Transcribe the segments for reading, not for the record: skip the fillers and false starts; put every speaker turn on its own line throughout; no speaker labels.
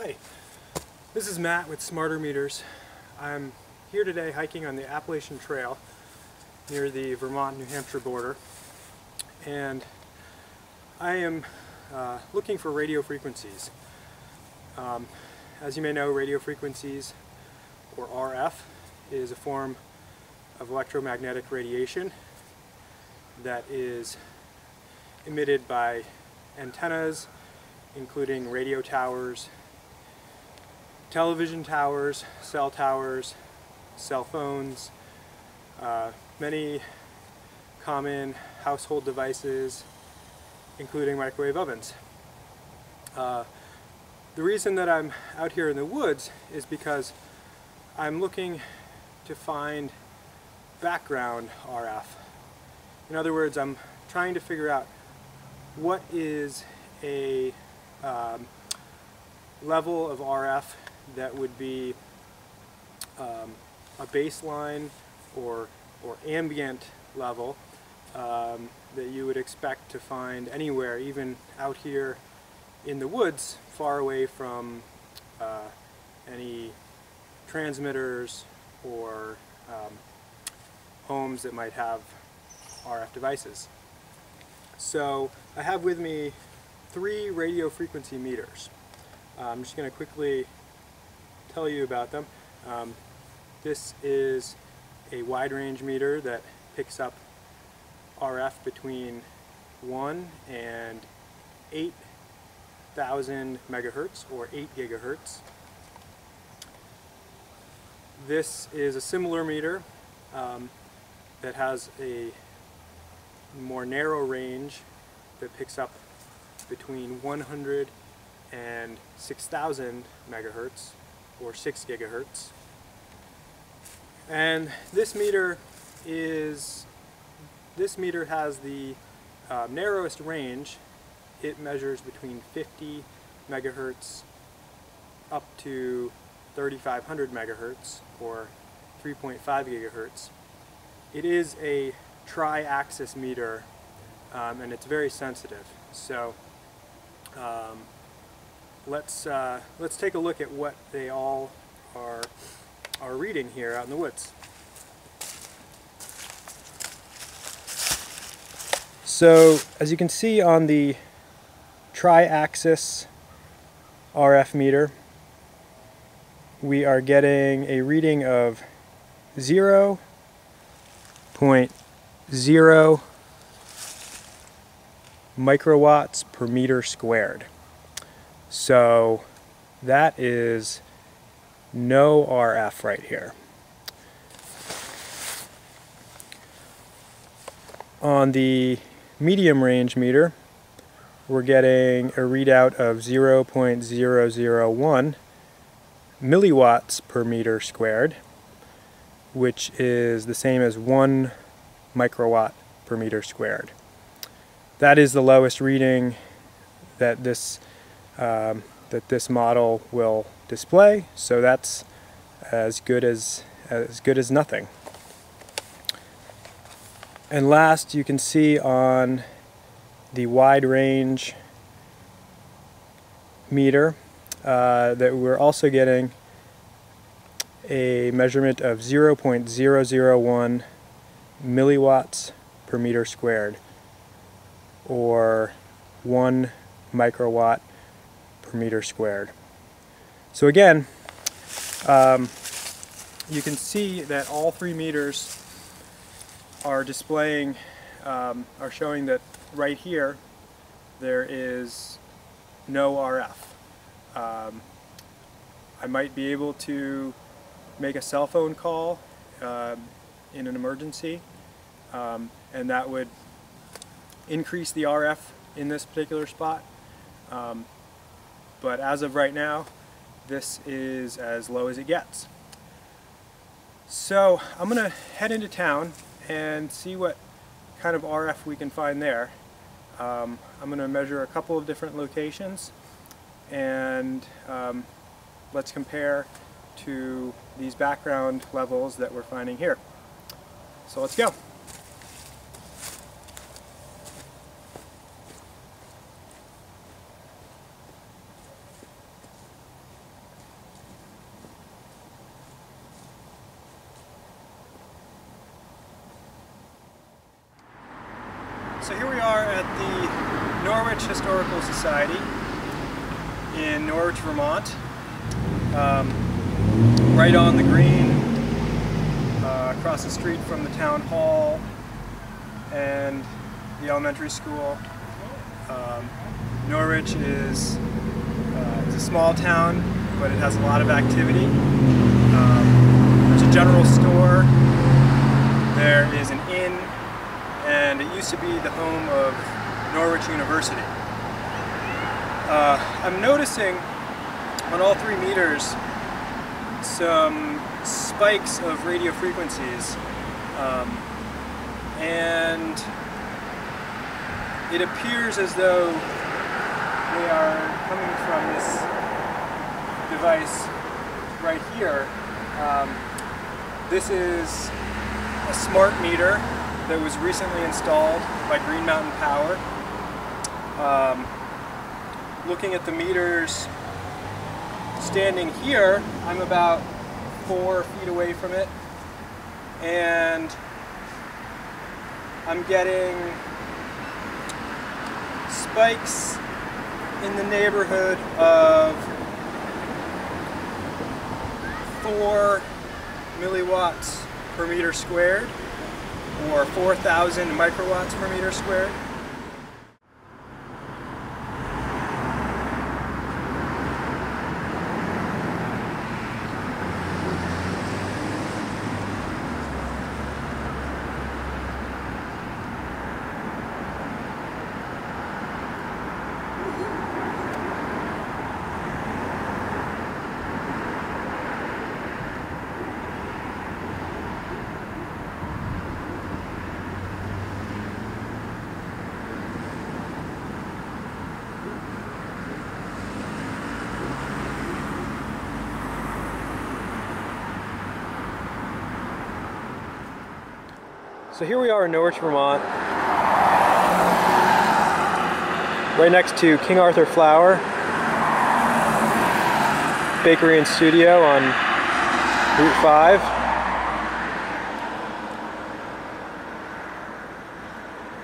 Hi, this is Matt with Smarter Meters. I'm here today hiking on the Appalachian Trail near the Vermont-New Hampshire border, and I am looking for radio frequencies. As you may know, radio frequencies, or RF, is a form of electromagnetic radiation that is emitted by antennas, including radio towers, television towers, cell phones, many common household devices, including microwave ovens. The reason that I'm out here in the woods is because I'm looking to find background RF. In other words, I'm trying to figure out what is a level of RF that would be a baseline or ambient level that you would expect to find anywhere, even out here in the woods, far away from any transmitters or homes that might have RF devices. So I have with me 3 radio frequency meters. I'm just going to quickly tell you about them. This is a wide range meter that picks up RF between 1 and 8,000 megahertz or 8 gigahertz. This is a similar meter that has a more narrow range that picks up between 100 and 6,000 megahertz or 6 gigahertz. And this meter has the narrowest range. It measures between 50 megahertz up to 3,500 megahertz or 3.5 gigahertz. It is a tri-axis meter, and it's very sensitive. So let's take a look at what they all are reading here out in the woods. So as you can see on the tri-axis RF meter, we are getting a reading of 0.0 microwatts per meter squared. So that is no RF right here. On the medium range meter, we're getting a readout of 0.001 milliwatts per meter squared, which is the same as 1 microwatt per meter squared. That is the lowest reading that this model will display, so that's as good as nothing. And last, you can see on the wide range meter that we're also getting a measurement of 0.001 milliwatts per meter squared, or 1 microwatt per meter squared. So again, you can see that all 3 meters are displaying, are showing that right here there is no RF. I might be able to make a cell phone call in an emergency, and that would increase the RF in this particular spot. But as of right now, this is as low as it gets. So I'm going to head into town and see what kind of RF we can find there. I'm going to measure a couple of different locations, and let's compare to these background levels that we're finding here. So let's go. So here we are at the Norwich Historical Society in Norwich, Vermont, right on the green, across the street from the town hall and the elementary school. Norwich is it's a small town, but it has a lot of activity. There's a general store, there is an inn, and it used to be the home of Norwich University. I'm noticing on all 3 meters some spikes of radio frequencies, and it appears as though they are coming from this device right here. This is a smart meter that was recently installed by Green Mountain Power. Looking at the meters standing here, I'm about 4 feet away from it, and I'm getting spikes in the neighborhood of 4 milliwatts per meter squared, or 4,000 microwatts per meter squared. So here we are in Norwich, Vermont, right next to King Arthur Flour Bakery and Studio on Route 5.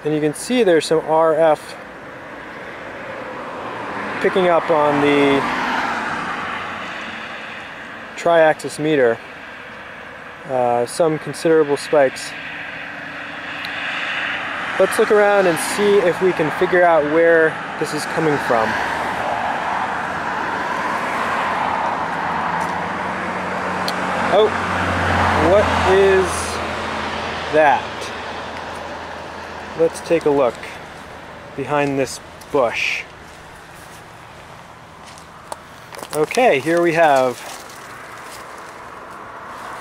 And you can see there's some RF picking up on the tri-axis meter, some considerable spikes. Let's look around and see if we can figure out where this is coming from. Oh, what is that? Let's take a look behind this bush. Okay, here we have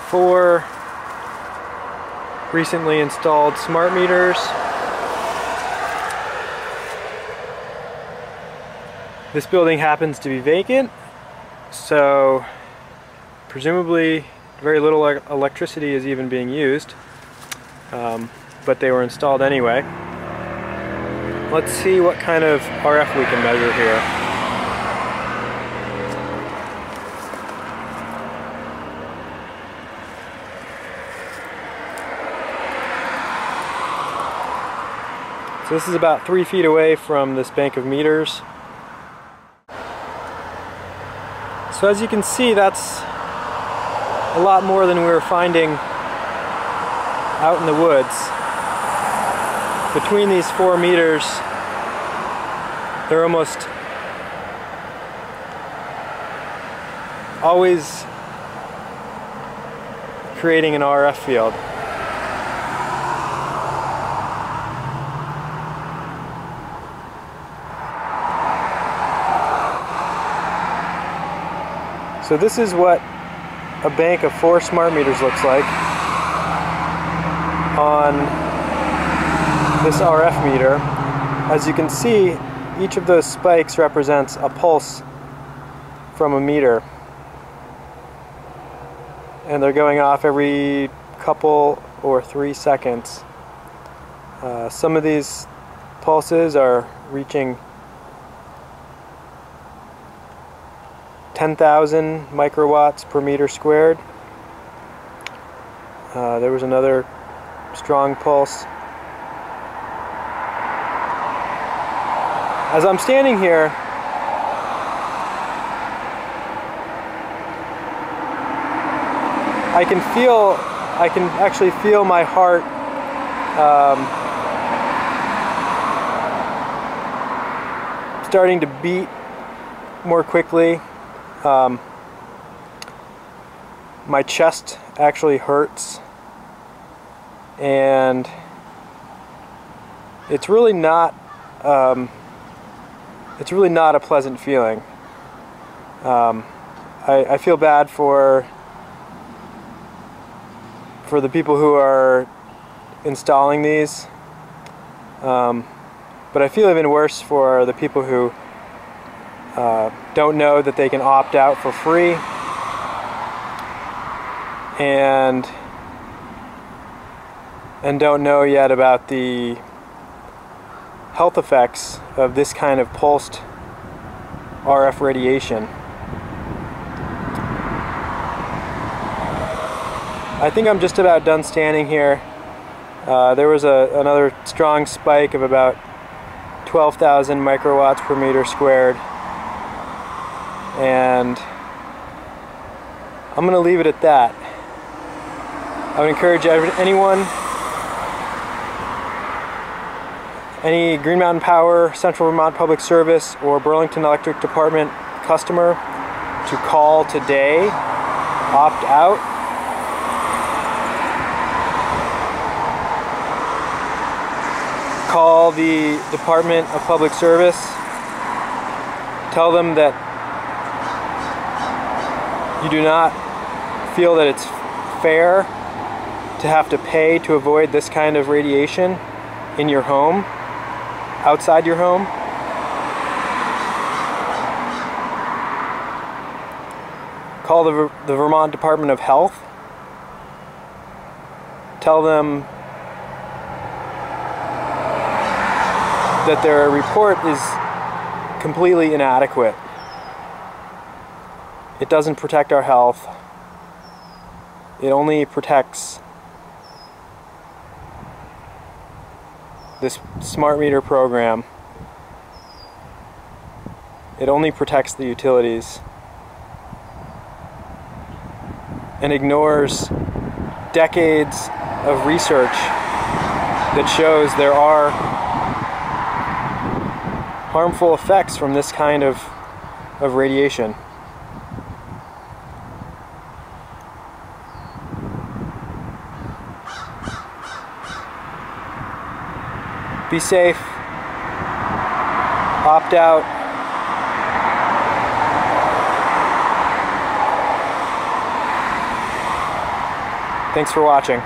4 recently installed smart meters. This building happens to be vacant, so presumably very little electricity is even being used, but they were installed anyway. Let's see what kind of RF we can measure here. So this is about 3 feet away from this bank of meters. So as you can see, that's a lot more than we were finding out in the woods. Between these 4 meters, they're almost always creating an RF field. So this is what a bank of 4 smart meters looks like on this RF meter. As you can see, each of those spikes represents a pulse from a meter, and they're going off every couple or 3 seconds. Some of these pulses are reaching 10,000 microwatts per meter squared. There was another strong pulse as I'm standing here, I can actually feel my heart starting to beat more quickly. My chest actually hurts, and it's really not a pleasant feeling. I feel bad for the people who are installing these, but I feel even worse for the people who don't know that they can opt out for free and don't know yet about the health effects of this kind of pulsed RF radiation. I think I'm just about done standing here. There was another strong spike of about 12,000 microwatts per meter squared, and I'm going to leave it at that. I would encourage anyone, any Green Mountain Power, Central Vermont Public Service, or Burlington Electric Department customer to call today, opt out. Call the Department of Public Service, tell them that you do not feel that it's fair to have to pay to avoid this kind of radiation in your home, outside your home. Call the Vermont Department of Health, tell them that their report is completely inadequate. It doesn't protect our health. It only protects this smart meter program. It only protects the utilities and ignores decades of research that shows there are harmful effects from this kind of radiation. Be safe. Opt out. Thanks for watching.